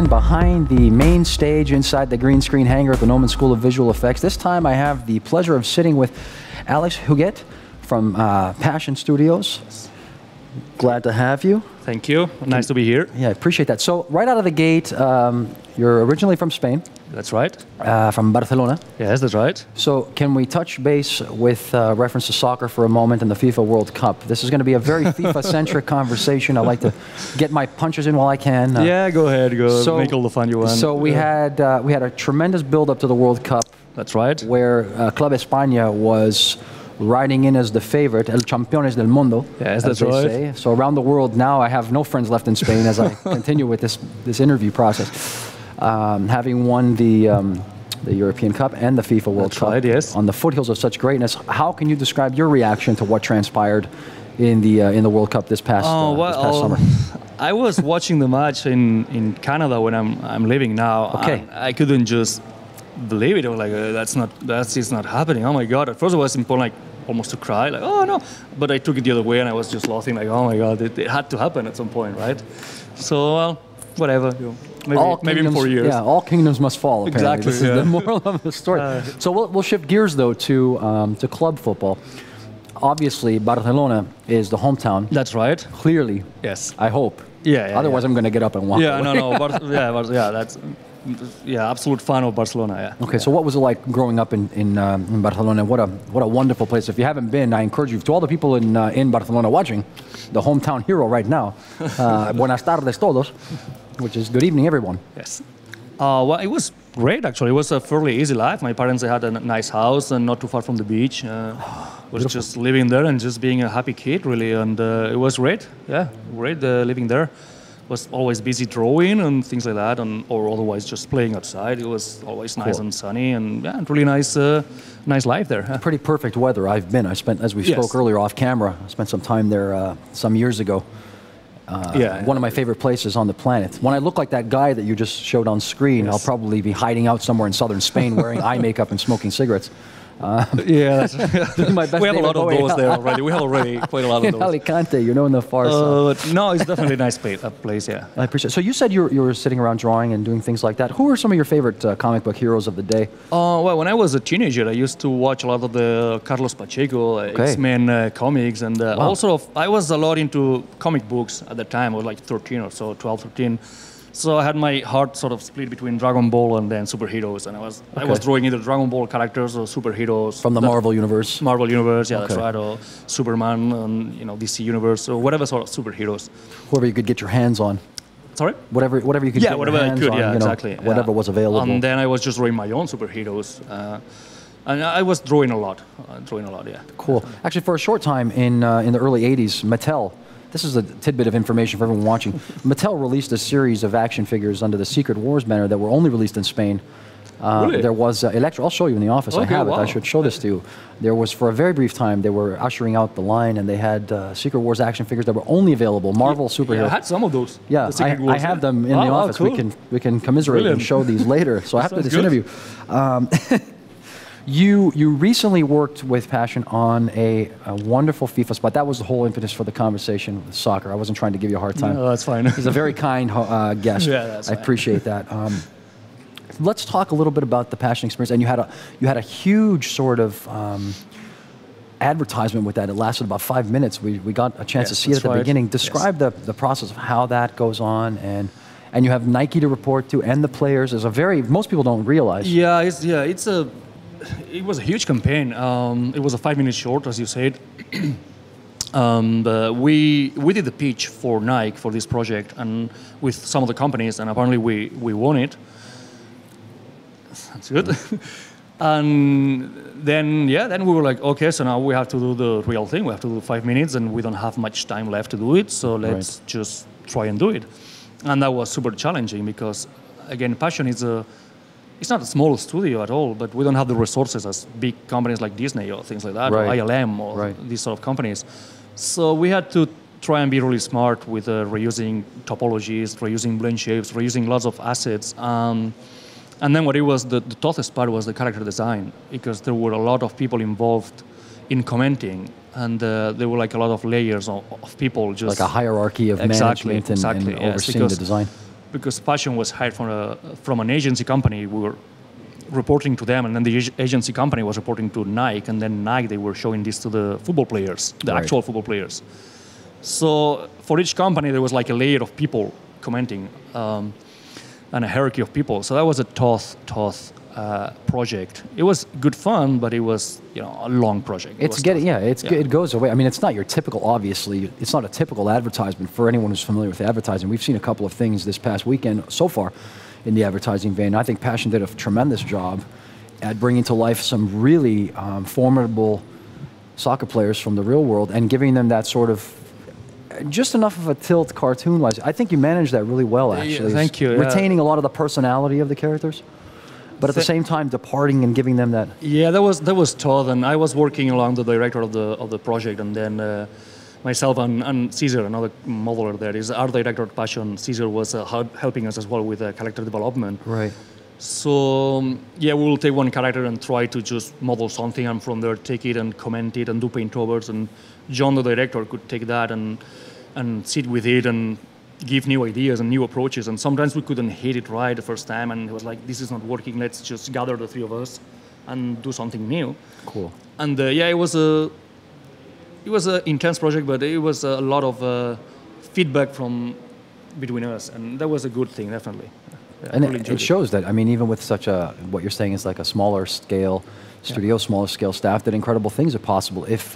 again behind the main stage inside the green screen hangar at the Noman School of Visual Effects. This time I have the pleasure of sitting with Alex Huguet from Passion Studios. Glad to have you. Thank you. Nice to be here. Yeah, I appreciate that. So right out of the gate, you're originally from Spain. That's right. From Barcelona. Yes, that's right. So can we touch base with reference to soccer for a moment and the FIFA World Cup? This is going to be a very FIFA-centric conversation. I like to get my punches in while I can. Yeah, go ahead. Make all the fun you want. So we had a tremendous build-up to the World Cup. That's right. Where Club España was riding in as the favorite, El Campeones del Mundo, yes, as they say. So around the world now, I have no friends left in Spain as I continue with this interview process. Having won the European Cup and the FIFA World Cup, right, yes. On the foothills of such greatness, how can you describe your reaction to what transpired in the World Cup this past summer? I was watching the match in Canada when I'm living now. Okay. I couldn't just believe it. I was like, that's just not happening. Oh my God! At first I was like almost to cry, like, oh no. But I took it the other way and I was just laughing, like, oh my God, it had to happen at some point, right? So well, whatever. Maybe in 4 years. Yeah, all kingdoms must fall. Apparently. Exactly. This is the moral of the story. So we'll shift gears though to club football. Obviously, Barcelona is the hometown. That's right. Clearly. Yes. I hope. Yeah. Otherwise, I'm going to get up and walk. Yeah. away. No. That's. Yeah, absolute fan of Barcelona. Yeah. Okay, so what was it like growing up in Barcelona? What a wonderful place. If you haven't been, I encourage you. To all the people in Barcelona watching, the hometown hero right now. Buenas tardes todos, which is good evening, everyone. Yes. Well, it was great actually. It was a fairly easy life. My parents had a nice house and not too far from the beach. Was just living there and just being a happy kid really, and it was great. Yeah, great living there. Was always busy drawing and things like that, or otherwise just playing outside. It was always nice and sunny, and yeah, really nice life there. Pretty perfect weather. I've been. I spent, as we spoke earlier off camera, I spent some time there some years ago. One of my favorite places on the planet. When I look like that guy that you just showed on screen, I'll probably be hiding out somewhere in southern Spain wearing eye makeup and smoking cigarettes. That's my best. We have a lot of those there already. We have already quite a lot of those. Alicante, in the far south. No, it's definitely a nice place, yeah. I appreciate it. So you said you were sitting around drawing and doing things like that. Who are some of your favorite comic book heroes of the day? Well, when I was a teenager, I used to watch a lot of the Carlos Pacheco, X-Men comics, and also I was a lot into comic books at the time. I was like 13 or so, 12, 13. So I had my heart sort of split between Dragon Ball and then superheroes, and I was drawing either Dragon Ball characters or superheroes from the Marvel universe. Marvel universe, yeah, that's right, or Superman and DC universe or whatever sort of superheroes. Whoever you could get your hands on. Sorry? Whatever you could get your hands on. Yeah, exactly. Whatever was available. And then I was just drawing my own superheroes, and I was drawing a lot. Yeah. Cool. Actually, for a short time in the early '80s, Mattel. This is a tidbit of information for everyone watching. Mattel released a series of action figures under the Secret Wars banner that were only released in Spain. Really? There was Electro. I'll show you in the office. Okay, I have it. wow. I should show this to you. There was, for a very brief time, they were ushering out the line, and they had Secret Wars action figures that were only avavel, Marvel superheroes. Yeah, I had some of those. Yeah, I have them in the office. Cool. We can commiserate and show these later. So after this interview. You recently worked with Passion on a wonderful FIFA spot. That was the whole impetus for the conversation with soccer. I wasn't trying to give you a hard time. No, that's fine. He's a very kind guest. Yeah, that's fine. I appreciate that. Let's talk a little bit about the Passion experience. And you had a huge sort of advertisement with that. It lasted about 5 minutes. We got a chance to see it at the beginning. Describe the process of how that goes on, and you have Nike to report to, and the players. Most people don't realize. It was a huge campaign. It was a 5-minute short, as you said. We did the pitch for Nike for this project, and with some of the companies, and apparently we won it. That's good. And then we were like, okay, so now we have to do the real thing. We have to do 5 minutes, and we don't have much time left to do it. So let's just try and do it. And that was super challenging because, again, Passion is it's not a small studio at all, but we don't have the resources as big companies like Disney or things like that, or ILM or these sort of companies. So we had to try and be really smart with reusing topologies, reusing blend shapes, reusing lots of assets. And then what it was, the toughest part was the character design, because there were a lot of people involved in commenting, and there were like a lot of layers of people. Just like a hierarchy of management and overseeing the design. because Passion was hired from an agency company. We were reporting to them, and then the agency company was reporting to Nike, and then Nike, they were showing this to the football players, the actual football players. So for each company, there was like a layer of people commenting, and a hierarchy of people. So that was a tough project. It was good fun, but it was a long project. It goes away. I mean, it's not your typical. Obviously, it's not a typical advertisement for anyone who's familiar with advertising. We've seen a couple of things this past weekend so far in the advertising vein. I think Passion did a tremendous job at bringing to life some really formidable soccer players from the real world and giving them that sort of just enough of a tilt cartoon-wise. I think you managed that really well, actually. Yeah, thank you. Retaining a lot of the personality of the characters, but at the same time departing and giving them that. Yeah, that was tough, and I was working along the director of the project, and then myself and Caesar, another modeler there, is art director at Passion. Caesar was helping us as well with character development. Right. So yeah, we will take one character and try to just model something, and from there take it and comment it and do paintovers. And John, the director, could take that and sit with it and give new ideas and new approaches. And sometimes we couldn't hit it right the first time, and it was like, this is not working. Let's just gather the three of us and do something new. Cool. And yeah, it was an intense project, but it was a lot of feedback from between us, and that was a good thing, definitely. Yeah, and really it shows that, I mean, even with such a, what you're saying is like a smaller scale studio, smaller scale staff, that incredible things are possible if,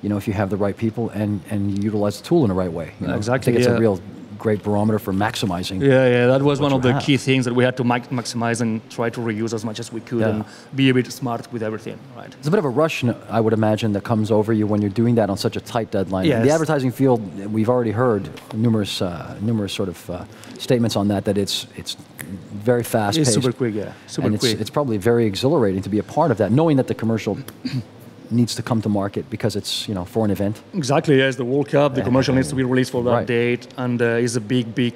if you have the right people and you utilize the tool in the right way. Exactly. I think it's a real great barometer for maximizing. Yeah, that was one of the key things that we had to maximize and try to reuse as much as we could and be a bit smart with everything, right? It's a bit of a rush, I would imagine, that comes over you when you're doing that on such a tight deadline. Yes. In the advertising field, we've already heard numerous sort of statements on that it's very fast-paced. It's super quick, super quick. It's probably very exhilarating to be a part of that, knowing that the commercial needs to come to market because it's for an event. Exactly, yes. The World Cup, the commercial needs to be released for that date, and it's a big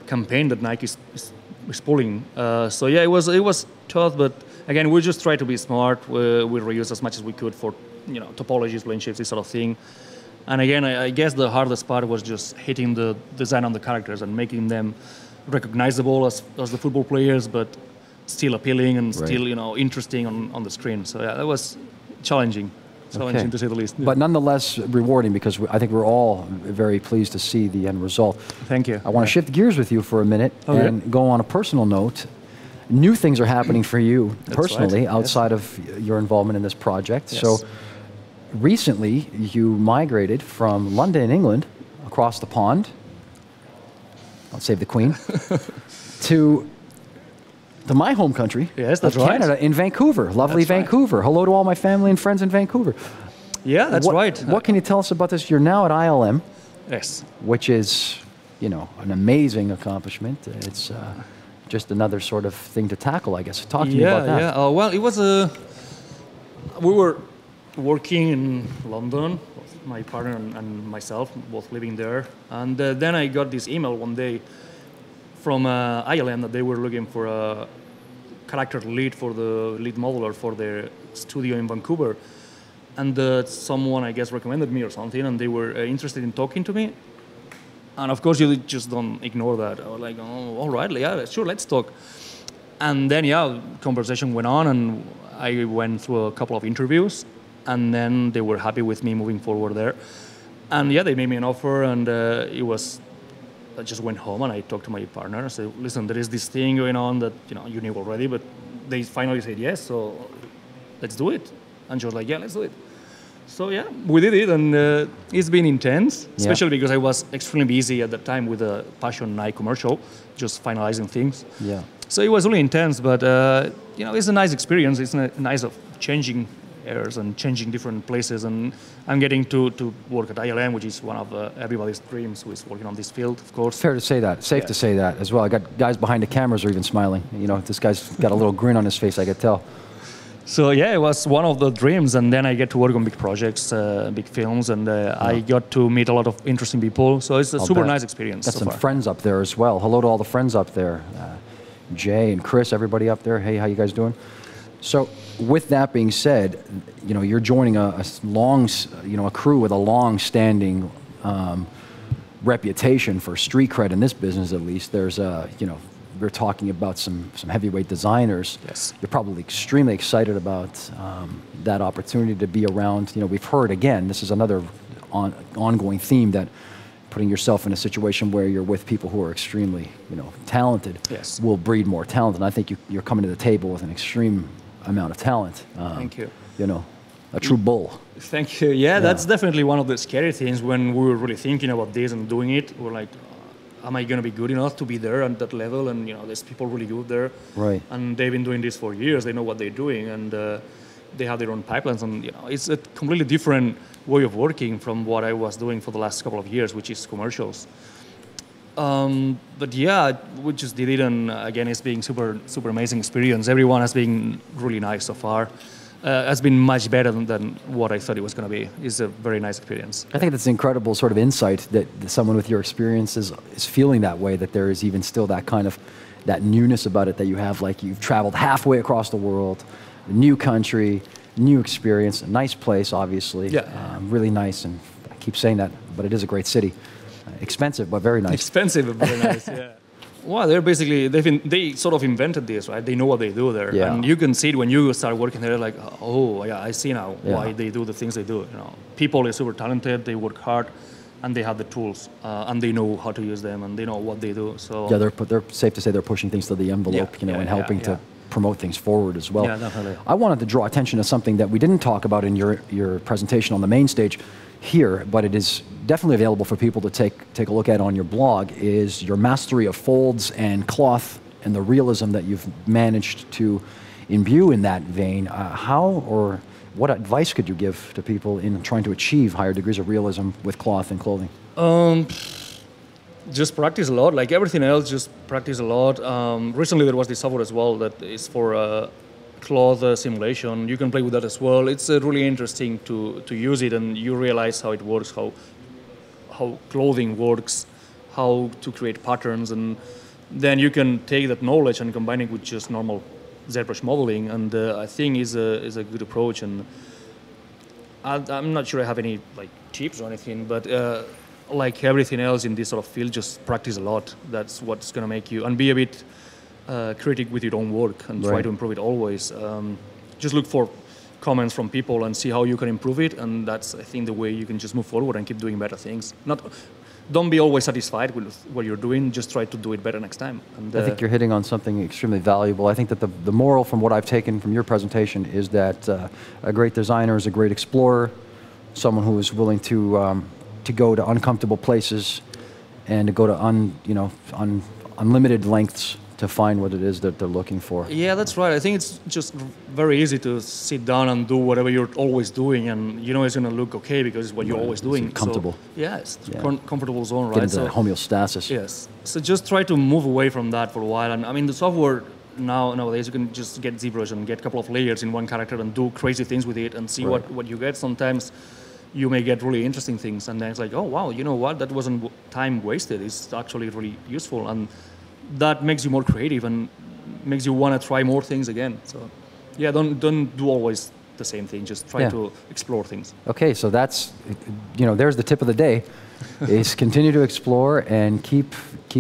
campaign that Nike is pulling. So yeah, it was tough, but again, we just try to be smart. We reuse as much as we could for topologies, plane shapes, this sort of thing. And again, I guess the hardest part was just hitting the design on the characters and making them recognizable as the football players, but still appealing and still interesting on the screen. So yeah, that was challenging to say the least. But nonetheless rewarding, because I think we're all very pleased to see the end result. Thank you. I want to shift gears with you for a minute and go on a personal note. New things are happening for you personally outside of your involvement in this project. Yes. So recently you migrated from London, England, across the pond, I'll save the Queen, to my home country, Canada, in Vancouver, lovely Vancouver. Hello to all my family and friends in Vancouver. Yeah, that's right. What can you tell us about this? You're now at ILM, which is, an amazing accomplishment. It's just another sort of thing to tackle, I guess. Talk to me about that. Yeah, well, it was we were working in London, my partner and myself, both living there. And then I got this email one day from ILM that they were looking for a character lead for the lead modeler for their studio in Vancouver. And someone, I guess, recommended me or something, and they were interested in talking to me. And of course, you just don't ignore that. I was like, oh, all right, yeah, sure, let's talk. And then, conversation went on, and I went through a couple of interviews, and then they were happy with me moving forward there. And they made me an offer, and I just went home and I talked to my partner. I said, listen, there is this thing going on that you knew already, but they finally said yes, so let's do it. And she was like, yeah, let's do it. So we did it, and it's been intense, especially because I was extremely busy at that time with the Passion Nike commercial, just finalizing things. Yeah. So it was really intense, but it's a nice experience. It's nice of changing airs and changing different places, and I'm getting to work at ILM, which is one of everybody's dreams who is working on this field, of course. Fair to say that. Safe to say that as well. I got guys behind the cameras are even smiling. This guy's got a little grin on his face, I could tell. So it was one of the dreams, and then I get to work on big projects, big films, and I got to meet a lot of interesting people. So it's a super nice experience. Got some friends up there as well. Hello to all the friends up there. Jay and Chris, everybody up there. Hey, how you guys doing? So with that being said, you're joining a crew with a long-standing reputation for street cred in this business, at least. There's we're talking about some heavyweight designers. Yes. You're probably extremely excited about that opportunity to be around. We've heard, again, this is another ongoing theme, that putting yourself in a situation where you're with people who are extremely, talented, yes, will breed more talent. And I think you're coming to the table with an extreme amount of talent. Thank you. A true bull. Thank you. Yeah, that's definitely one of the scary things when we were really thinking about this and doing it. We're like, am I going to be good enough to be there at that level? And there's people really good there. Right. And they've been doing this for years. They know what they're doing, and they have their own pipelines. And it's a completely different way of working from what I was doing for the last couple of years, which is commercials. But yeah, we just did it, and again, it's been super amazing experience. Everyone has been really nice so far. Has been much better than what I thought it was going to be. It's a very nice experience. I think that's incredible sort of insight that someone with your experience is feeling that way, that there is even still that kind of, that newness about it that you have, like you've traveled halfway across the world, a new country, new experience, a nice place, obviously. Yeah. Really nice, and I keep saying that, but it is a great city. Expensive, but very nice. Expensive, but very nice, yeah. Well, they're basically, they sort of invented this, right? They know what they do there. Yeah. And you can see it when you start working there, like, oh, yeah, I see now why they do the things they do. People are super talented, they work hard, and they have the tools, and they know how to use them, and they know what they do. So yeah, they're safe to say they're pushing things to the envelope, and helping to promote things forward as well. Yeah, definitely. I wanted to draw attention to something that we didn't talk about in your presentation on the main stage here, but it is definitely available for people to take a look at on your blog, is your mastery of folds and cloth and the realism that you've managed to imbue in that vein. How or what advice could you give to people in trying to achieve higher degrees of realism with cloth and clothing? Just practice a lot, like everything else, just practice a lot. Recently there was this software as well that is for cloth simulation. You can play with that as well. It's really interesting to use it, and you realize how it works, how clothing works, how to create patterns, and then you can take that knowledge and combine it with just normal ZBrush modeling, and I think is a good approach. And I'm not sure I have any tips or anything, but like everything else in this sort of field, just practice a lot. That's what's going to make you, and be a bit critic with your own work, and try to improve it always. Just look for comments from people and see how you can improve it, and that's, I think, the way you can just move forward and keep doing better things. Don't be always satisfied with what you're doing, just try to do it better next time. And, I think you're hitting on something extremely valuable. I think that the moral from what I've taken from your presentation is that a great designer is a great explorer, someone who is willing to go to uncomfortable places and to go to unlimited lengths to find what it is that they're looking for. Yeah, that's right. I think it's just very easy to sit down and do whatever you're always doing, and it's going to look okay because it's what you're always doing. It's comfortable. So, it's comfortable zone, right? Get into that homeostasis. Yes. So just try to move away from that for a while. And I mean, the software nowadays, you can just get ZBrush and get a couple of layers in one character and do crazy things with it and see what you get. Sometimes you may get really interesting things, and then it's like, oh wow, you know what? That wasn't time wasted. It's actually really useful, and that makes you more creative and makes you want to try more things again. So, yeah, don't do always the same thing. Just try to explore things. Okay, so that's, there's the tip of the day, is continue to explore and keep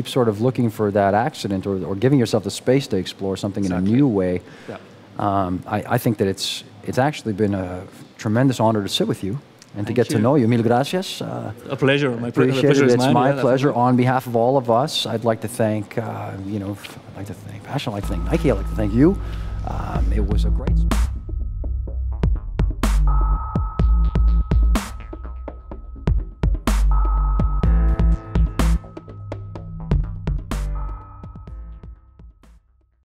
sort of looking for that accident or giving yourself the space to explore something in a new way. Yeah. I think that it's actually been a tremendous honor to sit with you. And to get to know you. Mil gracias. A pleasure. My appreciate pleasure it. is It's mine. my pleasure. On behalf of all of us, I'd like to thank, Passion, I'd like to thank Nike, I'd like to thank you. It was a great...